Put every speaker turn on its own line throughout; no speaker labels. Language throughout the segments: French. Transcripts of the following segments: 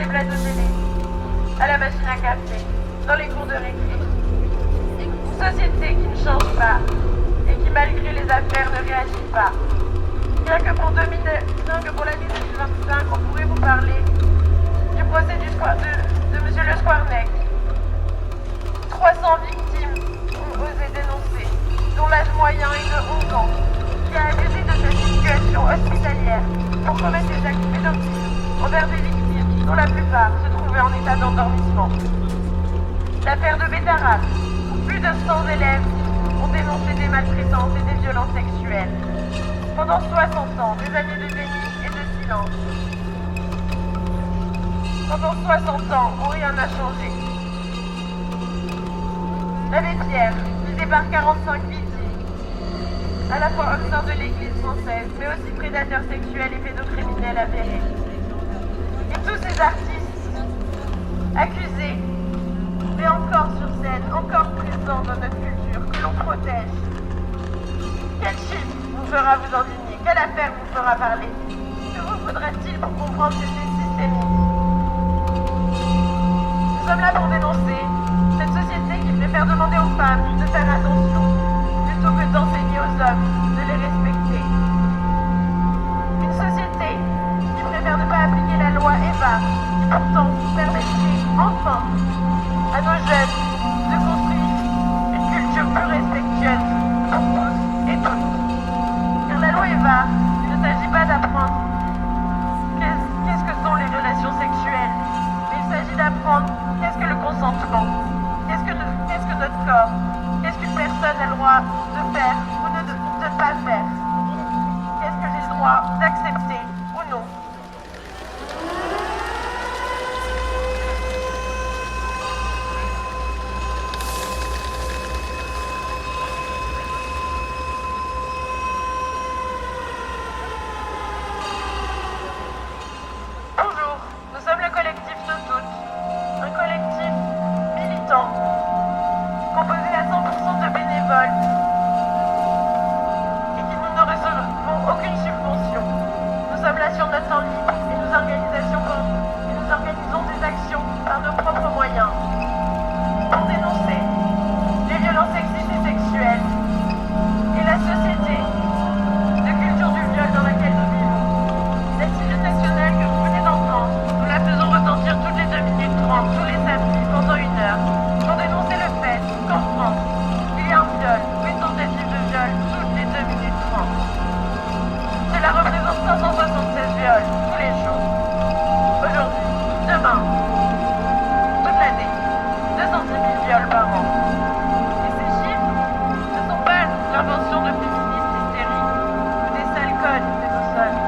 plateaux télé, à la machine à café, dans les cours de récré. Une société qui ne change pas et qui, malgré les affaires, ne réagit pas. Bien que pour l'année 2025, on pourrait vous parler du procès de M. Le Squarnec. 300 victimes ont osé dénoncer, dont l'âge moyen est de 11 ans, qui a abusé de sa situation hospitalière pour commettre des actes pédophiles envers des victimes dont la plupart se trouvaient en état d'endormissement. L'affaire de Bétarab, où plus de 100 élèves ont dénoncé des maltraitances et des violences sexuelles. Pendant 60 ans, des années de déni et de silence. Pendant 60 ans, où rien n'a changé. L'abbé Pierre, visé par 45 victimes, à la fois homme saint de l'Église française, mais aussi prédateurs sexuels et pédocriminels avérés. Et tous ces artistes, accusés, mais encore sur scène, encore présents dans notre culture, que l'on protège. Quel chiffre vous fera vous indigner? Quelle affaire vous fera parler? Que vous faudra-t-il pour comprendre que c'est systémique? Nous sommes là pour dénoncer cette société qui préfère demander aux femmes de faire attention plutôt que d'enseigner aux hommes de les respecter. Une société qui préfère ne pas appliquer la loi EVA qui pourtant permettrait enfin à nos jeunes de construire une culture plus respectueuse pour tous et toutes. Car la loi EVA, il ne s'agit pas d'apprendre qu'est-ce que sont les relations sexuelles, mais il s'agit d'apprendre qu'est-ce que le consentement, qu'est-ce que notre corps, qu'est-ce qu'une personne a le droit de faire ou de ne pas faire, qu'est-ce que j'ai le droit d'accepter ou non. Bonjour, nous sommes le collectif Nous Toutes, un collectif militant, composé à 100% de bénévoles, et qui nous ne recevons aucune subvention. Nous sommes là sur notre temps libre, et nous organisons des actions par nos propres moyens, pour dénoncer les violences sexistes et sexuelles, et la société de culture du viol dans laquelle nous vivons. La cellule nationale que vous venez d'entendre, nous la faisons retentir toutes les 2 minutes 30, tous les samedis, pendant 1 heure, pour dénoncer le fait qu'en France, il y a un viol ou une tentative de viol toutes les 2 minutes 30. Cela représente 576 viols tous les jours. Aujourd'hui, demain, toute l'année, 210 000 viols par an. Et ces chiffres ne sont pas l'invention de féministes hystériques ou des sales connes que nous sommes.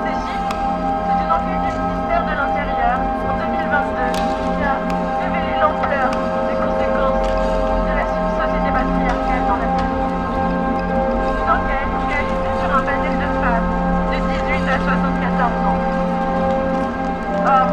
Ces chiffres, c'est une enquête du ministère de l'Intérieur en 2022 qui a révélé l'ampleur des conséquences de la société patriarcale dans la vie. Une enquête réalisée sur un panel de femmes de 18 à 74 ans. Or,